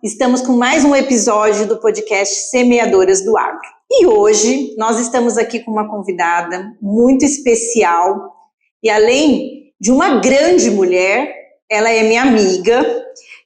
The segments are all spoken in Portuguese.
Estamos com mais um episódio do podcast Semeadoras do Agro. E hoje nós estamos aqui com uma convidada muito especial e além de uma grande mulher, ela é minha amiga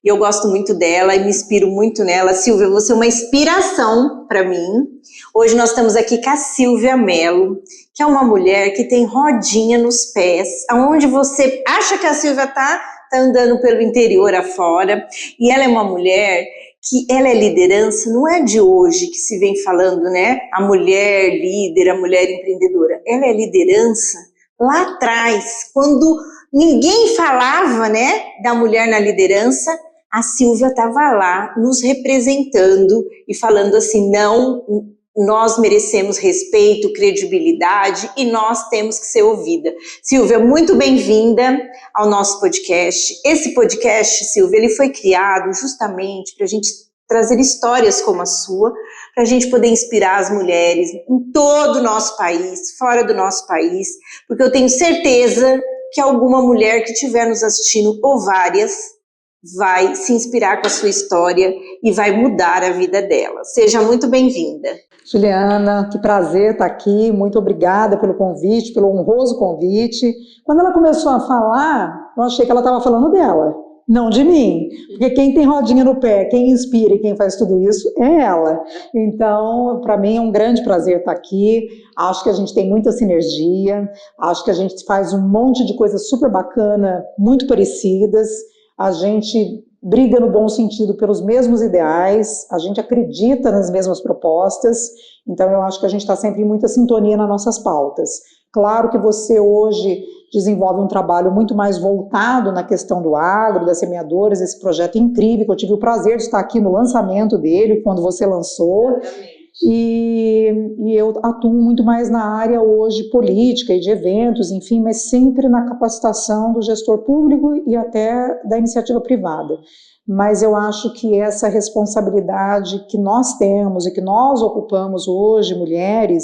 e eu gosto muito dela e me inspiro muito nela. Silvia, você é uma inspiração para mim. Hoje nós estamos aqui com a Silvia Mello, que é uma mulher que tem rodinha nos pés, aonde você acha que a Silvia está andando pelo interior afora, e ela é uma mulher que ela é liderança, não é de hoje que se vem falando, né? A mulher líder, a mulher empreendedora. Ela é liderança lá atrás, quando ninguém falava, né, da mulher na liderança, a Silvia estava lá nos representando e falando assim, não, nós merecemos respeito, credibilidade e nós temos que ser ouvida. Silvia, muito bem-vinda ao nosso podcast. Esse podcast, Silvia, ele foi criado justamente para a gente trazer histórias como a sua, para a gente poder inspirar as mulheres em todo o nosso país, fora do nosso país, porque eu tenho certeza que alguma mulher que estiver nos assistindo, ou várias, vai se inspirar com a sua história e vai mudar a vida dela. Seja muito bem-vinda. Juliana, que prazer estar aqui, muito obrigada pelo convite, pelo honroso convite. Quando ela começou a falar, eu achei que ela estava falando dela, não de mim, porque quem tem rodinha no pé, quem inspira e quem faz tudo isso é ela. Então, para mim é um grande prazer estar aqui, acho que a gente tem muita sinergia, acho que a gente faz um monte de coisas super bacana, muito parecidas, a gente briga no bom sentido pelos mesmos ideais, a gente acredita nas mesmas propostas, então eu acho que a gente está sempre em muita sintonia nas nossas pautas. Claro que você hoje desenvolve um trabalho muito mais voltado na questão do agro, das semeadoras, esse projeto incrível, que eu tive o prazer de estar aqui no lançamento dele, quando você lançou, e eu atuo muito mais na área hoje política e de eventos, enfim, mas sempre na capacitação do gestor público e até da iniciativa privada. Mas eu acho que essa responsabilidade que nós temos e que nós ocupamos hoje, mulheres,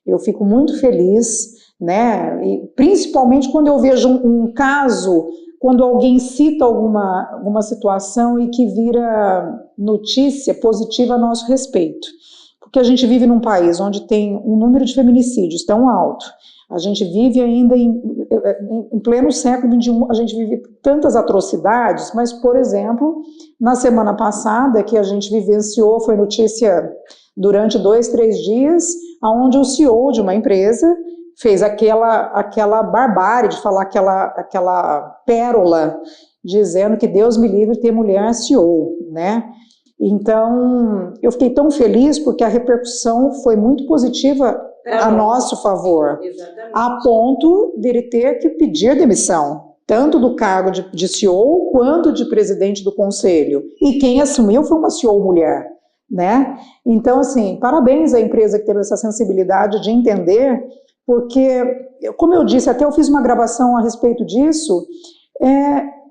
eu fico muito feliz, né? E principalmente quando eu vejo um caso, quando alguém cita alguma situação e que vira notícia positiva a nosso respeito. Porque a gente vive num país onde tem um número de feminicídios tão alto, a gente vive ainda em pleno século XXI, a gente vive tantas atrocidades, mas, por exemplo, na semana passada que a gente vivenciou, foi notícia durante 2, 3 dias, onde o CEO de uma empresa fez aquela barbárie de falar aquela pérola, dizendo que Deus me livre de ter mulher CEO, né? Então, eu fiquei tão feliz porque a repercussão foi muito positiva a nosso favor. Exatamente. A ponto de ele ter que pedir demissão, tanto do cargo de CEO quanto de presidente do conselho. E quem assumiu foi uma CEO mulher, né? Então, assim, parabéns à empresa que teve essa sensibilidade de entender, porque, como eu disse, até eu fiz uma gravação a respeito disso,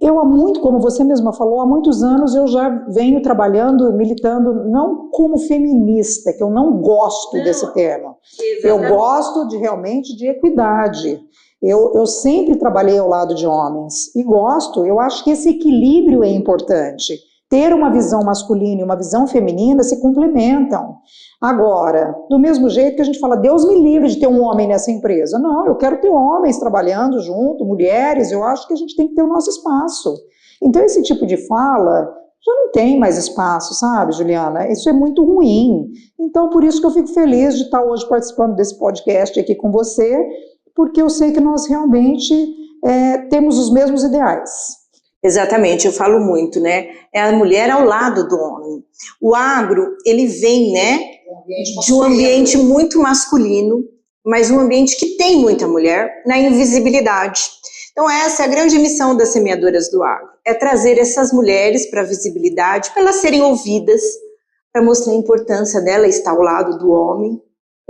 eu há muito, como você mesma falou, há muitos anos eu já venho trabalhando, militando, não como feminista, que eu não gosto desse termo. Exatamente. Eu gosto realmente de equidade. Eu sempre trabalhei ao lado de homens e gosto, eu acho que esse equilíbrio é importante. Ter uma visão masculina e uma visão feminina se complementam. Agora, do mesmo jeito que a gente fala, Deus me livre de ter um homem nessa empresa. Não, eu quero ter homens trabalhando junto, mulheres, eu acho que a gente tem que ter o nosso espaço. Então, esse tipo de fala já não tem mais espaço, sabe, Juliana? Isso é muito ruim. Então, por isso que eu fico feliz de estar hoje participando desse podcast aqui com você, porque eu sei que nós realmente temos os mesmos ideais. Exatamente, eu falo muito, né? É a mulher ao lado do homem. O agro, ele vem, né, de um ambiente muito masculino, mas um ambiente que tem muita mulher na invisibilidade. Então essa é a grande missão das semeadoras do agro, é trazer essas mulheres para a visibilidade, para elas serem ouvidas, para mostrar a importância dela estar ao lado do homem,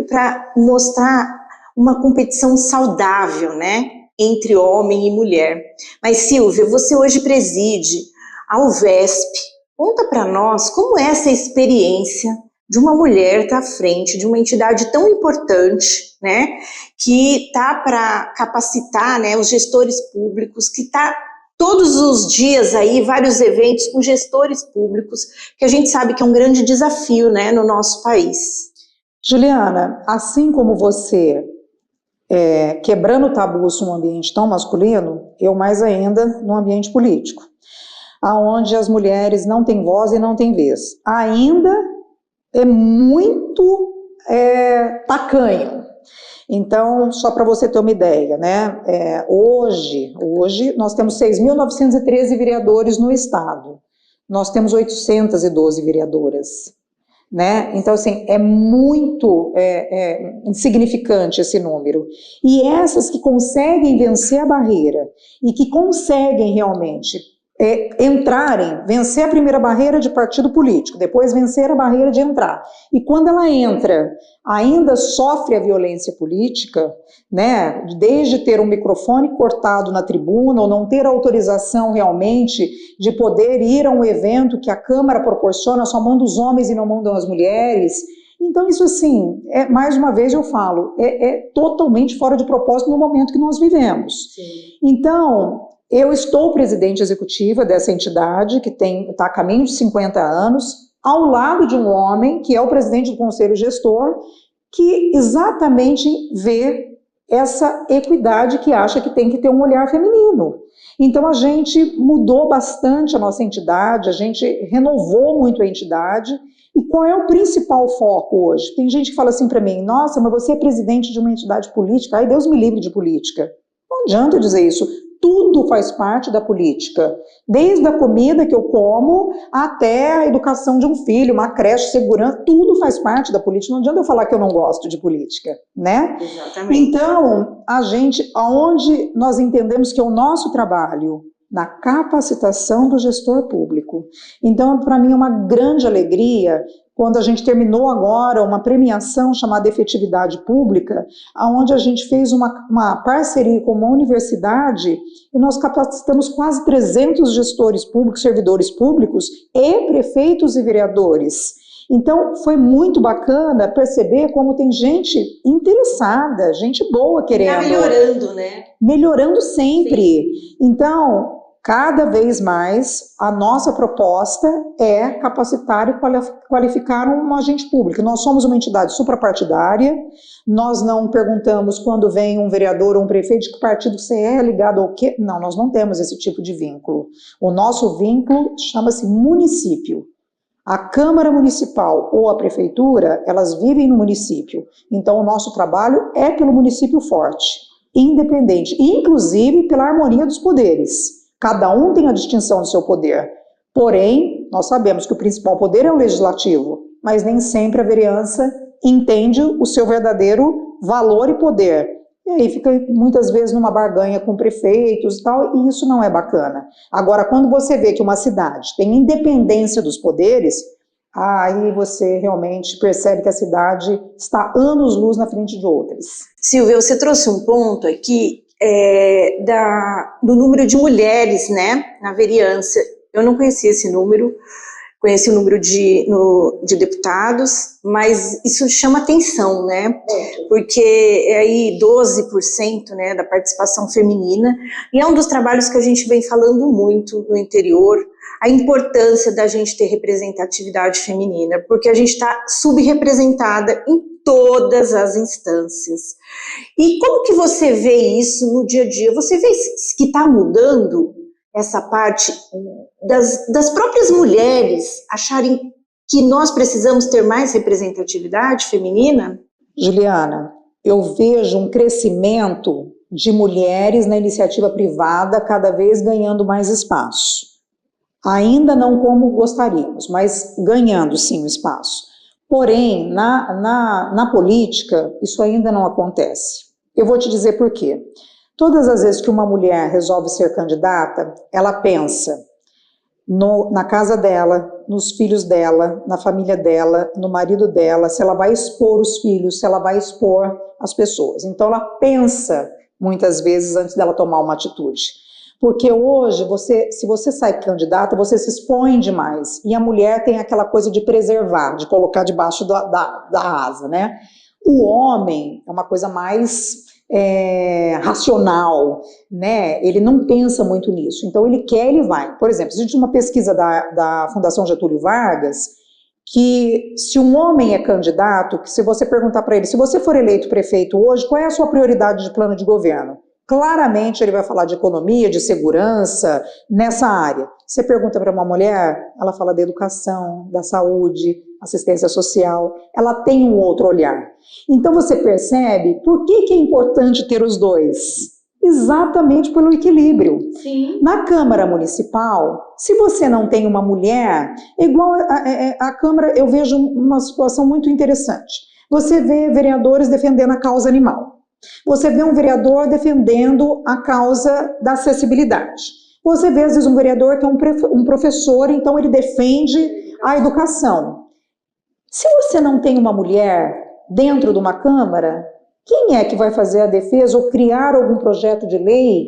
para mostrar uma competição saudável, né? Entre homem e mulher. Mas Silvia, você hoje preside a UVESP. Conta para nós como é essa experiência de uma mulher estar à frente de uma entidade tão importante, né, que está para capacitar, né, os gestores públicos, que está todos os dias aí vários eventos com gestores públicos, que a gente sabe que é um grande desafio, né, no nosso país. Juliana, assim como você quebrando tabus num ambiente tão masculino, eu mais ainda no ambiente político, aonde as mulheres não têm voz e não têm vez. Ainda é muito tacanho. Então, só para você ter uma ideia, né? Hoje nós temos 6.913 vereadores no estado. Nós temos 812 vereadoras. Né? Então, assim, é muito insignificante esse número. E essas que conseguem vencer a barreira e que conseguem realmente vencer a primeira barreira de partido político, depois vencer a barreira de entrar. E quando ela entra, ainda sofre a violência política, né? Desde ter um microfone cortado na tribuna ou não ter autorização realmente de poder ir a um evento que a Câmara proporciona, só manda os homens e não mandam as mulheres. Então isso assim, mais uma vez eu falo, totalmente fora de propósito no momento que nós vivemos. Sim. Então, eu estou presidente executiva dessa entidade, que está a caminho de 50 anos, ao lado de um homem, que é o presidente do Conselho Gestor, que exatamente vê essa equidade, que acha que tem que ter um olhar feminino. Então a gente mudou bastante a nossa entidade, a gente renovou muito a entidade. E qual é o principal foco hoje? Tem gente que fala assim para mim, nossa, mas você é presidente de uma entidade política, ai Deus me livre de política. Não adianta dizer isso. Tudo faz parte da política, desde a comida que eu como até a educação de um filho, uma creche, segurança, tudo faz parte da política. Não adianta eu falar que eu não gosto de política, né? Exatamente. Então, aonde nós entendemos que é o nosso trabalho, na capacitação do gestor público. Então, para mim é uma grande alegria quando a gente terminou agora uma premiação chamada Efetividade Pública, onde a gente fez uma parceria com uma universidade e nós capacitamos quase 300 gestores públicos, servidores públicos e prefeitos e vereadores. Então, foi muito bacana perceber como tem gente interessada, gente boa querendo. Tá melhorando, né? Melhorando sempre. Sim. Então, cada vez mais, a nossa proposta é capacitar e qualificar um agente público. Nós somos uma entidade suprapartidária, nós não perguntamos quando vem um vereador ou um prefeito de que partido você é, ligado ao quê. Não, nós não temos esse tipo de vínculo. O nosso vínculo chama-se município. A Câmara Municipal ou a Prefeitura, elas vivem no município. Então, o nosso trabalho é pelo município forte, independente, inclusive pela harmonia dos poderes. Cada um tem a distinção do seu poder. Porém, nós sabemos que o principal poder é o legislativo, mas nem sempre a vereança entende o seu verdadeiro valor e poder. E aí fica muitas vezes numa barganha com prefeitos e tal, e isso não é bacana. Agora, quando você vê que uma cidade tem independência dos poderes, aí você realmente percebe que a cidade está anos-luz na frente de outras. Silvia, você trouxe um ponto aqui do número de mulheres, né, na vereança. Eu não conhecia esse número, conheci o número de deputados, mas isso chama atenção, né, porque é aí 12%, né, da participação feminina, e é um dos trabalhos que a gente vem falando muito no interior, a importância da gente ter representatividade feminina, porque a gente está subrepresentada em todas as instâncias. E como que você vê isso no dia a dia? Você vê que está mudando essa parte das próprias mulheres acharem que nós precisamos ter mais representatividade feminina? Juliana, eu vejo um crescimento de mulheres na iniciativa privada cada vez ganhando mais espaço. Ainda não como gostaríamos, mas ganhando sim o espaço. Porém, na política, isso ainda não acontece. Eu vou te dizer por quê. Todas as vezes que uma mulher resolve ser candidata, ela pensa na casa dela, nos filhos dela, na família dela, no marido dela, se ela vai expor os filhos, se ela vai expor as pessoas. Então ela pensa muitas vezes antes dela tomar uma atitude. Porque hoje, se você sai candidata, você se expõe demais. E a mulher tem aquela coisa de preservar, de colocar debaixo da asa, né? O homem é uma coisa mais racional, né? Ele não pensa muito nisso. Então, ele quer, ele vai. Por exemplo, existe uma pesquisa da Fundação Getúlio Vargas que se um homem é candidato, que se você perguntar para ele, se você for eleito prefeito hoje, qual é a sua prioridade de plano de governo? Claramente ele vai falar de economia, de segurança, nessa área. Você pergunta para uma mulher, ela fala da educação, da saúde, assistência social, ela tem um outro olhar. Então você percebe por que é importante ter os dois? Exatamente pelo equilíbrio. Sim. Na Câmara Municipal, se você não tem uma mulher, igual a Câmara, eu vejo uma situação muito interessante. Você vê vereadores defendendo a causa animal. Você vê um vereador defendendo a causa da acessibilidade. Você vê, às vezes, um vereador que é um professor, então ele defende a educação. Se você não tem uma mulher dentro de uma Câmara, quem é que vai fazer a defesa ou criar algum projeto de lei?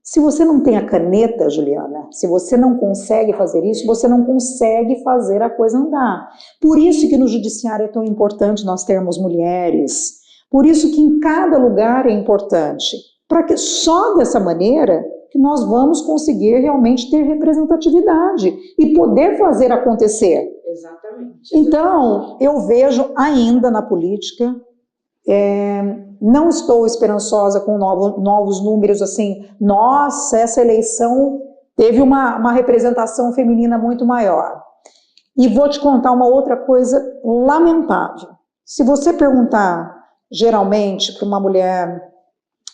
Se você não tem a caneta, Juliana, se você não consegue fazer isso, você não consegue fazer a coisa andar. Por isso que no judiciário é tão importante nós termos mulheres. Por isso que em cada lugar é importante. Para que só dessa maneira que nós vamos conseguir realmente ter representatividade e poder fazer acontecer. Exatamente. Então, eu vejo ainda na política, não estou esperançosa com novos números, assim, nossa, essa eleição teve uma representação feminina muito maior. E vou te contar uma outra coisa lamentável. Se você perguntar, geralmente, para uma mulher,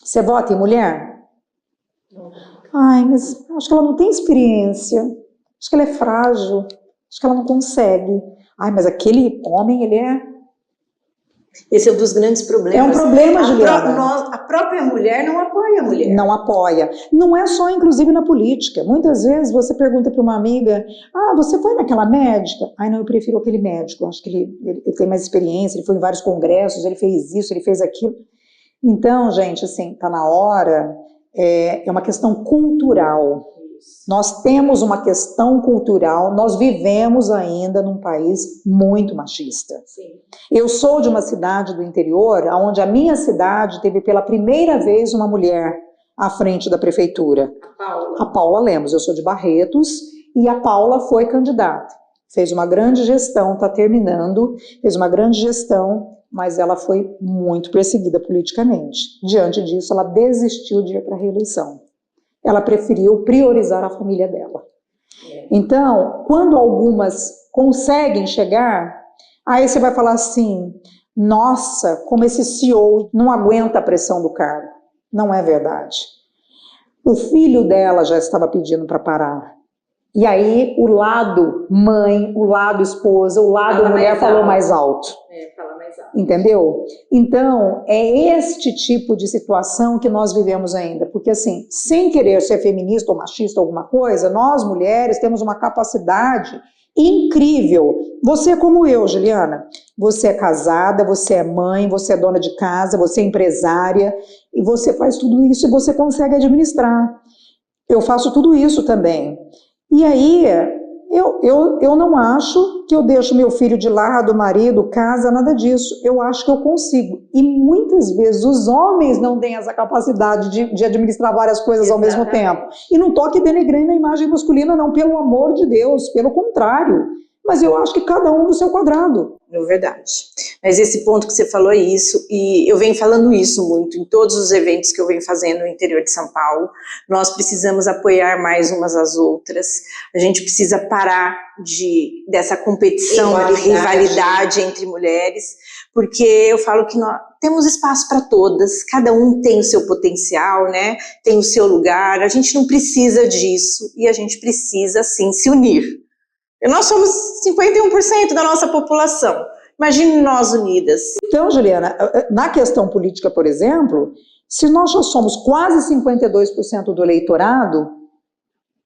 você vota em mulher? Ai, mas acho que ela não tem experiência, acho que ela é frágil, acho que ela não consegue. Ai, mas aquele homem, ele é... Esse é um dos grandes problemas. É um problema, Juliana. A própria mulher não apoia a mulher. Não apoia. Não é só, inclusive, na política. Muitas vezes você pergunta para uma amiga, você foi naquela médica? Ai, não, eu prefiro aquele médico. Acho que ele tem mais experiência, ele foi em vários congressos, ele fez isso, ele fez aquilo. Então, gente, assim, tá na hora, é uma questão cultural. Nós temos uma questão cultural, nós vivemos ainda num país muito machista. Sim. Eu sou de uma cidade do interior, onde a minha cidade teve pela primeira vez uma mulher à frente da prefeitura. A Paula Lemos. Eu sou de Barretos e a Paula foi candidata. Fez uma grande gestão, está terminando, fez uma grande gestão, mas ela foi muito perseguida politicamente. Diante disso, ela desistiu de ir para a reeleição. Ela preferiu priorizar a família dela. Então, quando algumas conseguem chegar, aí você vai falar assim, nossa, como esse CEO não aguenta a pressão do cargo. Não é verdade. O filho dela já estava pedindo para parar. E aí o lado mãe, o lado esposa, o lado mulher falou mais alto. Fala mais alto. Entendeu? Então, é este tipo de situação que nós vivemos ainda. Porque assim, sem querer ser feminista ou machista ou alguma coisa, nós mulheres temos uma capacidade incrível. Você é como eu, Juliana. Você é casada, você é mãe, você é dona de casa, você é empresária, e você faz tudo isso e você consegue administrar. Eu faço tudo isso também. E aí, eu não acho que eu deixo meu filho de lado, marido, casa, nada disso. Eu acho que eu consigo. E muitas vezes os homens não têm essa capacidade de administrar várias coisas ao mesmo tempo. E não tô aqui denegrindo a imagem masculina, não, pelo amor de Deus, pelo contrário. Mas eu acho que cada um no seu quadrado. É verdade. Mas esse ponto que você falou é isso, e eu venho falando isso muito em todos os eventos que eu venho fazendo no interior de São Paulo. Nós precisamos apoiar mais umas às outras, a gente precisa parar dessa competição, rivalidade entre mulheres, porque eu falo que nós temos espaço para todas, cada um tem o seu potencial, né? Tem o seu lugar, a gente não precisa disso, e a gente precisa sim se unir. Nós somos 51% da nossa população. Imagine nós unidas. Então, Juliana, na questão política, por exemplo, se nós já somos quase 52% do eleitorado,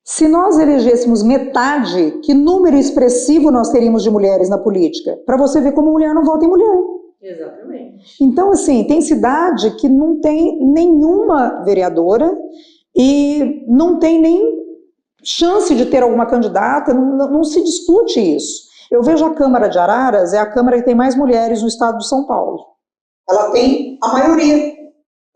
se nós elegêssemos metade, que número expressivo nós teríamos de mulheres na política? Para você ver como mulher não vota em mulher. Exatamente. Então, assim, tem cidade que não tem nenhuma vereadora e não tem nem chance de ter alguma candidata, não se discute isso. Eu vejo a Câmara de Araras, é a Câmara que tem mais mulheres no estado de São Paulo. Ela tem a maioria.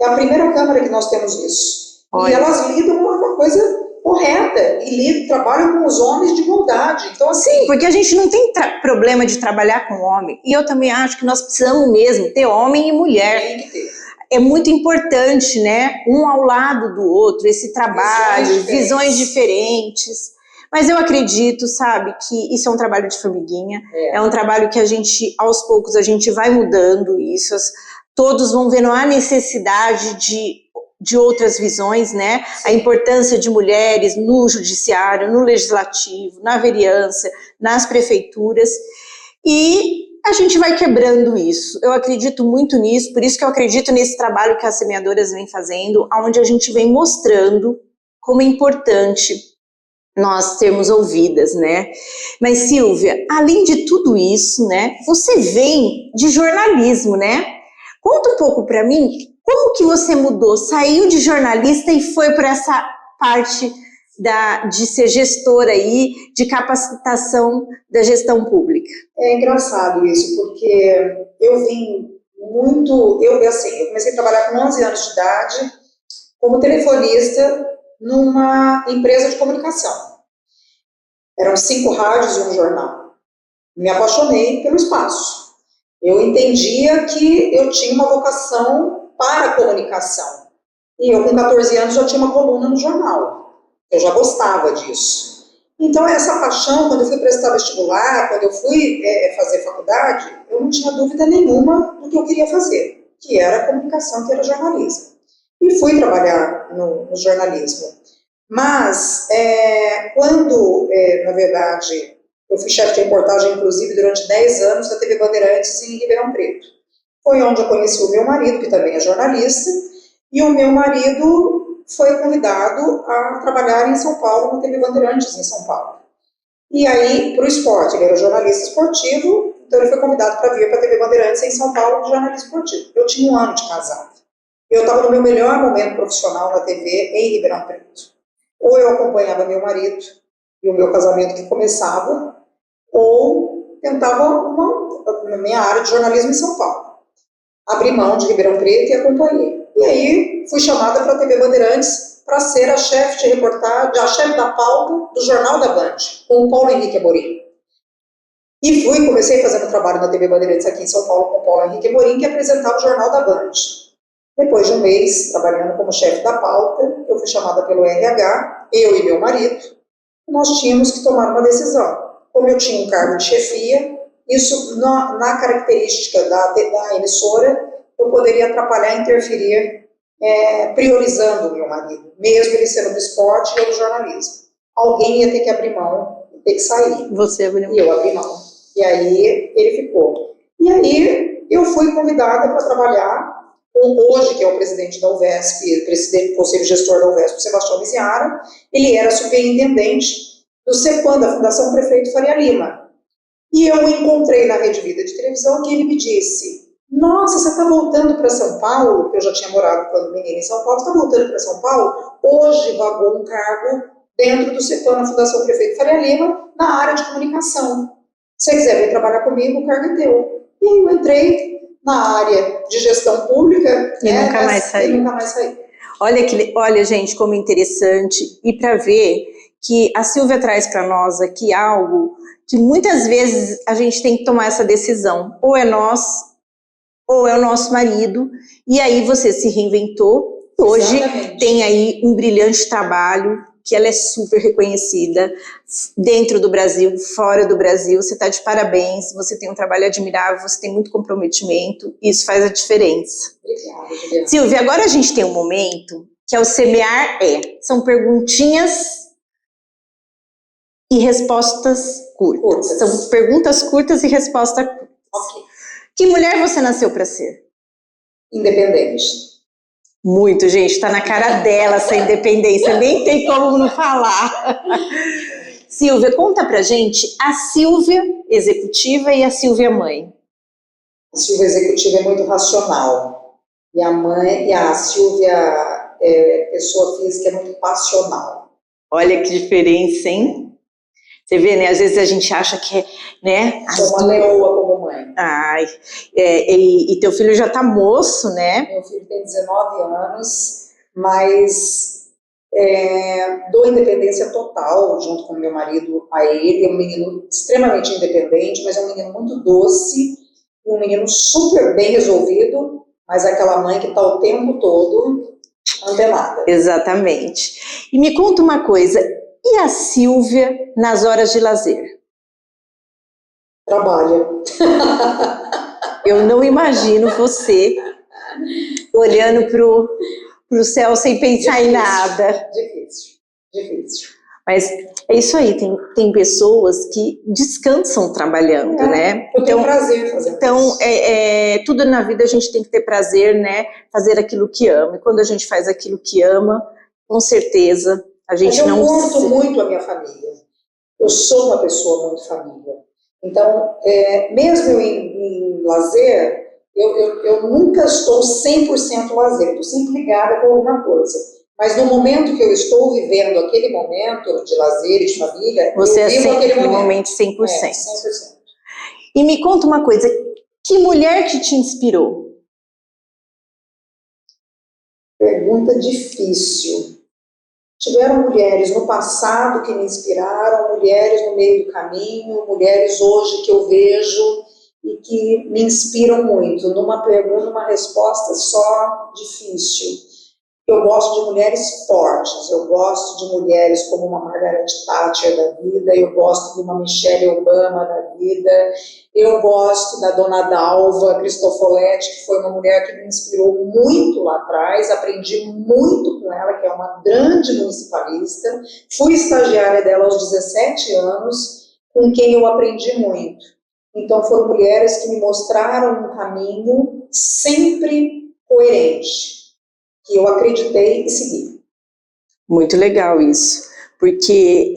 É a primeira Câmara que nós temos isso. Olha. E elas lidam com uma coisa correta e trabalham com os homens de igualdade. Então, assim, sim, porque a gente não tem problema de trabalhar com homem. E eu também acho que nós precisamos mesmo ter homem e mulher. tem que ter. É muito importante, né? Um ao lado do outro, esse trabalho, visões diferentes. Mas eu acredito, sabe, que isso é um trabalho de formiguinha. É um trabalho que a gente, aos poucos, a gente vai mudando isso. Todos vão vendo a necessidade de outras visões, né? A importância de mulheres no judiciário, no legislativo, na vereança, nas prefeituras. E a gente vai quebrando isso. Eu acredito muito nisso, por isso que eu acredito nesse trabalho que as semeadoras vêm fazendo, onde a gente vem mostrando como é importante nós sermos ouvidas, né? Mas, Silvia, além de tudo isso, né, você vem de jornalismo, né? Conta um pouco para mim, como que você mudou, saiu de jornalista e foi para essa parte de ser gestora aí, de capacitação da gestão pública? É engraçado isso, porque eu vim muito... Eu comecei a trabalhar com 11 anos de idade como telefonista numa empresa de comunicação. Eram 5 rádios e um jornal. Me apaixonei pelo espaço. Eu entendia que eu tinha uma vocação para a comunicação. E eu, com 14 anos, já tinha uma coluna no jornal. Eu já gostava disso. Então, essa paixão, quando eu fui prestar vestibular, quando eu fui fazer faculdade, eu não tinha dúvida nenhuma do que eu queria fazer, que era comunicação, que era jornalismo. E fui trabalhar no jornalismo. Mas, quando, na verdade, eu fui chefe de reportagem, inclusive, durante 10 anos da TV Bandeirantes em Ribeirão Preto. Foi onde eu conheci o meu marido, que também é jornalista, e o meu marido foi convidado a trabalhar em São Paulo, na TV Bandeirantes, em São Paulo. E aí, para o esporte, ele era jornalista esportivo, então ele foi convidado para vir para a TV Bandeirantes em São Paulo, de jornalista esportivo. Eu tinha 1 ano de casado. Eu estava no meu melhor momento profissional na TV em Ribeirão Preto. Ou eu acompanhava meu marido e o meu casamento que começava, ou tentava na minha área de jornalismo em São Paulo. Abri mão de Ribeirão Preto e acompanhei. E aí fui chamada para a TV Bandeirantes para ser a chefe de reportagem, a chefe da pauta do Jornal da Band, com o Paulo Henrique Amorim. E comecei fazendo trabalho na TV Bandeirantes aqui em São Paulo com o Paulo Henrique Amorim, que apresentava o Jornal da Band. Depois de 1 mês trabalhando como chefe da pauta, eu fui chamada pelo RH, eu e meu marido, e nós tínhamos que tomar uma decisão. Como eu tinha um cargo de chefia, isso na característica da emissora, eu poderia atrapalhar e interferir, priorizando o meu marido, mesmo ele sendo do esporte e eu do jornalismo. Alguém ia ter que abrir mão, ia ter que sair. Você abriu mão. E eu abri mão. E aí ele ficou. E aí eu fui convidada para trabalhar hoje, que é o presidente da UVESP, presidente do Conselho Gestor da UVESP, Sebastião Miziara. Ele era superintendente do CEPAM, da Fundação Prefeito Faria Lima. E eu o encontrei na Rede Vida de televisão, que ele me disse: nossa, você está voltando para São Paulo? Porque eu já tinha morado quando menina em São Paulo. Você está voltando para São Paulo? Hoje vagou um cargo dentro do CEPAM, na Fundação Prefeito Faria Lima, na área de comunicação. Se você quiser vir trabalhar comigo, o cargo é teu. E aí eu entrei na área de gestão pública e nunca mais saí. Olha, gente, como interessante. E para ver que a Silvia traz para nós aqui algo que muitas vezes a gente tem que tomar essa decisão. Ou é nós, ou é o nosso marido. E aí você se reinventou. Hoje tem aí um brilhante trabalho, que ela é super reconhecida dentro do Brasil, fora do Brasil. Você está de parabéns, você tem um trabalho admirável, você tem muito comprometimento, isso faz a diferença. Obrigada, Juliana. Silvia, agora a gente tem um momento que é o Semear São perguntinhas e respostas curtas. São perguntas curtas e respostas curtas. Ok. Que mulher você nasceu para ser? Independente. Muito, gente, tá na cara dela essa independência, nem tem como não falar. Silvia, conta pra gente a Silvia executiva e a Silvia mãe. A Silvia executiva é muito racional, e a Silvia pessoa física é muito passional. Olha que diferença, hein? Você vê, né? Às vezes a gente acha que é, né? Sou uma leoa como mãe. Ai, e teu filho já tá moço, né? Meu filho tem 19 anos, mas dou independência total junto com meu marido a ele. É um menino extremamente independente, mas é um menino muito doce, um menino super bem resolvido, mas é aquela mãe que está o tempo todo antenada. Exatamente. E me conta uma coisa, e a Silvia nas horas de lazer? Trabalha. Eu não imagino você olhando pro céu sem pensar em nada. Difícil. Mas é isso aí, tem pessoas que descansam trabalhando, né? Eu tenho prazer fazendo isso. Então, tudo na vida a gente tem que ter prazer, né? Fazer aquilo que ama. E quando a gente faz aquilo que ama, com certeza a gente não... Eu curto muito a minha família. Eu sou uma pessoa muito família. Então, mesmo eu em lazer, eu nunca estou 100% lazer. Estou sempre ligada com alguma coisa. Mas no momento que eu estou vivendo aquele momento de lazer e de família, você eu vivo aquele momento 100%. 100%. E me conta uma coisa, que mulher que te inspirou? Pergunta difícil. Tiveram mulheres no passado que me inspiraram, mulheres no meio do caminho, mulheres hoje que eu vejo e que me inspiram muito. Numa pergunta, uma resposta só difícil. Eu gosto de mulheres fortes, eu gosto de mulheres como uma Margaret Thatcher da vida, eu gosto de uma Michelle Obama da vida, eu gosto da Dona Dalva Cristofoletti, que foi uma mulher que me inspirou muito lá atrás, aprendi muito com ela, que é uma grande municipalista, fui estagiária dela aos 17 anos, com quem eu aprendi muito. Então foram mulheres que me mostraram um caminho sempre coerente, que eu acreditei e segui. Muito legal isso, porque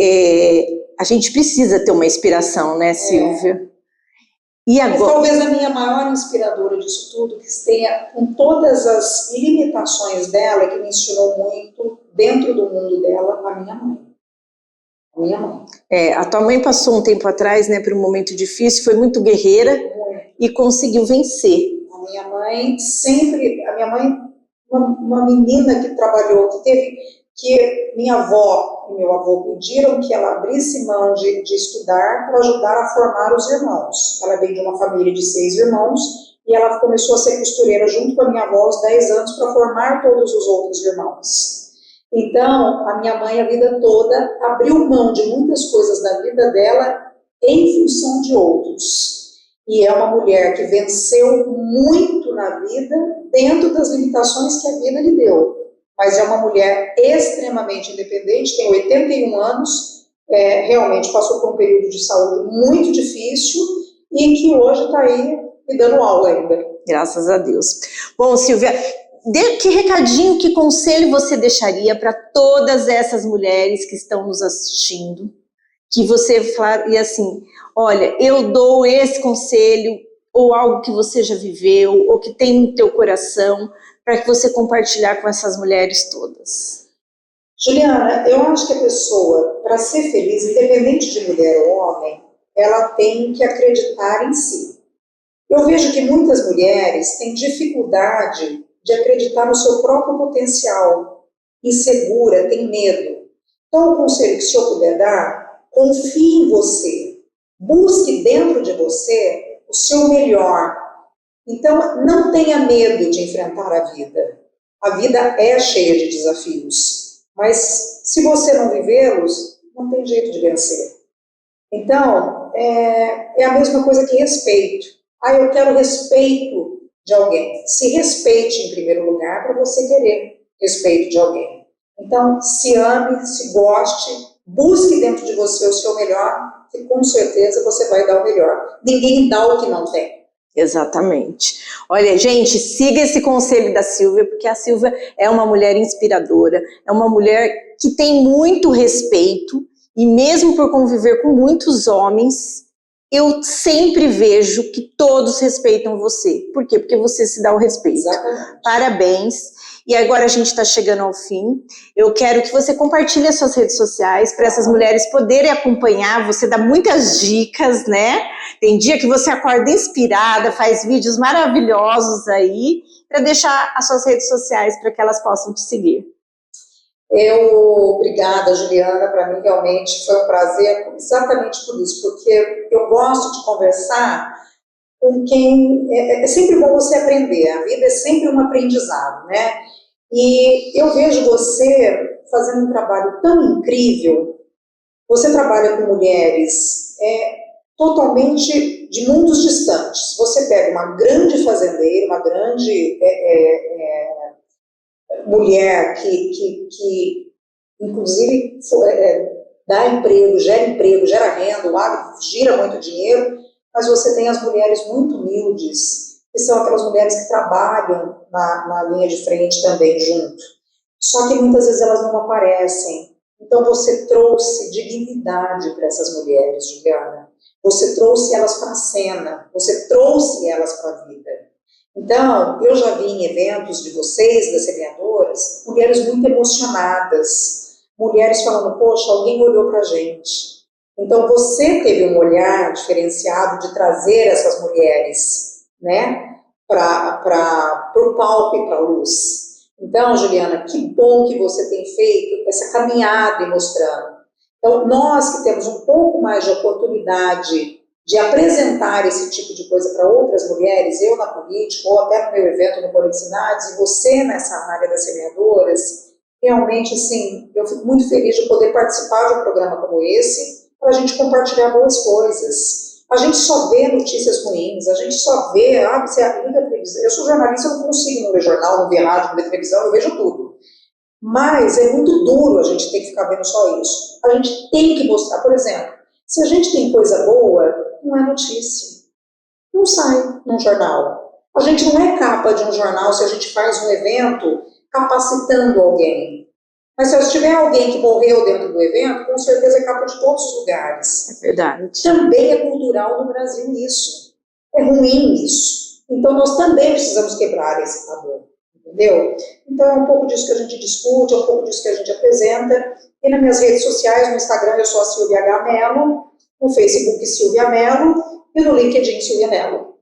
a gente precisa ter uma inspiração, né, Silvia? E agora... Mas talvez a minha maior inspiradora disso tudo, que tenha com todas as limitações dela, que me ensinou muito dentro do mundo dela, a minha mãe. A minha mãe. A tua mãe passou um tempo atrás, né, por um momento difícil, foi muito guerreira e conseguiu vencer. A minha mãe sempre... A minha mãe... Uma menina que trabalhou, que minha avó e meu avô pediram que ela abrisse mão de estudar para ajudar a formar os irmãos. Ela veio de uma família de 6 irmãos e ela começou a ser costureira junto com a minha avó aos 10 anos para formar todos os outros irmãos. Então, a minha mãe, a vida toda, abriu mão de muitas coisas da vida dela em função de outros. E é uma mulher que venceu muito na vida, dentro das limitações que a vida lhe deu. Mas é uma mulher extremamente independente, tem 81 anos, realmente passou por um período de saúde muito difícil e que hoje está aí me dando aula ainda. Graças a Deus. Bom, Silvia, que recadinho, que conselho você deixaria para todas essas mulheres que estão nos assistindo? Que você falaria assim, olha, eu dou esse conselho, ou algo que você já viveu, ou que tem no teu coração, para que você compartilhar com essas mulheres todas. Juliana, eu acho que a pessoa, para ser feliz, independente de mulher ou homem, ela tem que acreditar em si. Eu vejo que muitas mulheres têm dificuldade de acreditar no seu próprio potencial, insegura, tem medo. Então, o conselho que o senhor puder dar, confie em você, busque dentro de você o seu melhor. Então, não tenha medo de enfrentar a vida. A vida é cheia de desafios, mas se você não vivê-los, não tem jeito de vencer. Então, é a mesma coisa que respeito. Eu quero respeito de alguém. Se respeite em primeiro lugar para você querer respeito de alguém. Então, se ame, se goste, busque dentro de você o seu melhor, e com certeza você vai dar o melhor. Ninguém dá o que não tem. Exatamente. Olha, gente, siga esse conselho da Silvia, porque a Silvia é uma mulher inspiradora, é uma mulher que tem muito respeito, e mesmo por conviver com muitos homens, eu sempre vejo que todos respeitam você. Por quê? Porque você se dá o respeito. Exatamente. Parabéns. E agora a gente está chegando ao fim. Eu quero que você compartilhe as suas redes sociais para essas mulheres poderem acompanhar. Você dá muitas dicas, né? Tem dia que você acorda inspirada, faz vídeos maravilhosos aí, para deixar as suas redes sociais para que elas possam te seguir. Obrigada, Juliana, para mim realmente foi um prazer, exatamente por isso, porque eu gosto de conversar com quem... É sempre bom você aprender, a vida é sempre um aprendizado, né? E eu vejo você fazendo um trabalho tão incrível. Você trabalha com mulheres totalmente de mundos distantes. Você pega uma grande fazendeira, uma grande mulher que inclusive dá emprego, gera renda, o agro gira muito dinheiro, mas você tem as mulheres muito humildes, que são aquelas mulheres que trabalham na linha de frente também junto. Só que muitas vezes elas não aparecem. Então você trouxe dignidade para essas mulheres, Juliana. Você trouxe elas para a cena, você trouxe elas para a vida. Então, eu já vi em eventos de vocês, das semeadoras, mulheres muito emocionadas, mulheres falando, poxa, alguém olhou para a gente. Então, você teve um olhar diferenciado de trazer essas mulheres, né, para o palco e para a luz. Então, Juliana, que bom que você tem feito essa caminhada e mostrando. Então, nós que temos um pouco mais de oportunidade de apresentar esse tipo de coisa para outras mulheres, eu na política, ou até no meu evento no Politicidades, e você nessa área das semeadoras, realmente, assim, eu fico muito feliz de poder participar de um programa como esse, para a gente compartilhar boas coisas. A gente só vê notícias ruins, a gente só vê, você liga a televisão. Eu sou jornalista, eu não consigo não ver jornal, não ver rádio, não ver televisão, eu vejo tudo. Mas é muito duro a gente ter que ficar vendo só isso. A gente tem que mostrar, por exemplo, se a gente tem coisa boa, não é notícia. Não sai num jornal. A gente não é capa de um jornal se a gente faz um evento capacitando alguém. Mas se tiver alguém que morreu dentro do evento, com certeza é capa de todos os lugares. É verdade. Também é cultural no Brasil isso. É ruim isso. Então nós também precisamos quebrar esse tabu. Entendeu? Então é um pouco disso que a gente discute, é um pouco disso que a gente apresenta. E nas minhas redes sociais, no Instagram eu sou a Silvia H. Mello, no Facebook Silvia Mello e no LinkedIn Silvia Mello.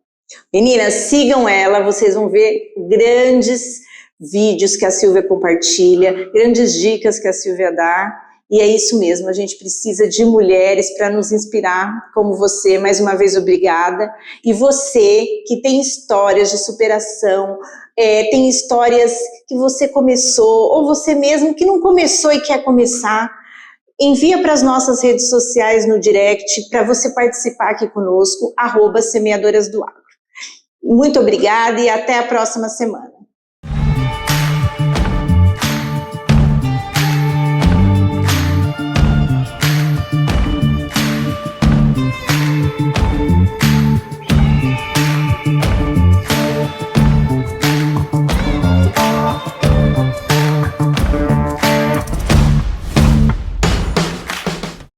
Meninas, sigam ela, vocês vão ver grandes vídeos que a Silvia compartilha, grandes dicas que a Silvia dá, e é isso mesmo, a gente precisa de mulheres para nos inspirar, como você, mais uma vez obrigada, e você que tem histórias de superação, tem histórias que você começou, ou você mesmo que não começou e quer começar, envia para as nossas redes sociais no direct, para você participar aqui conosco, @semeadoras do agro. Muito obrigada e até a próxima semana.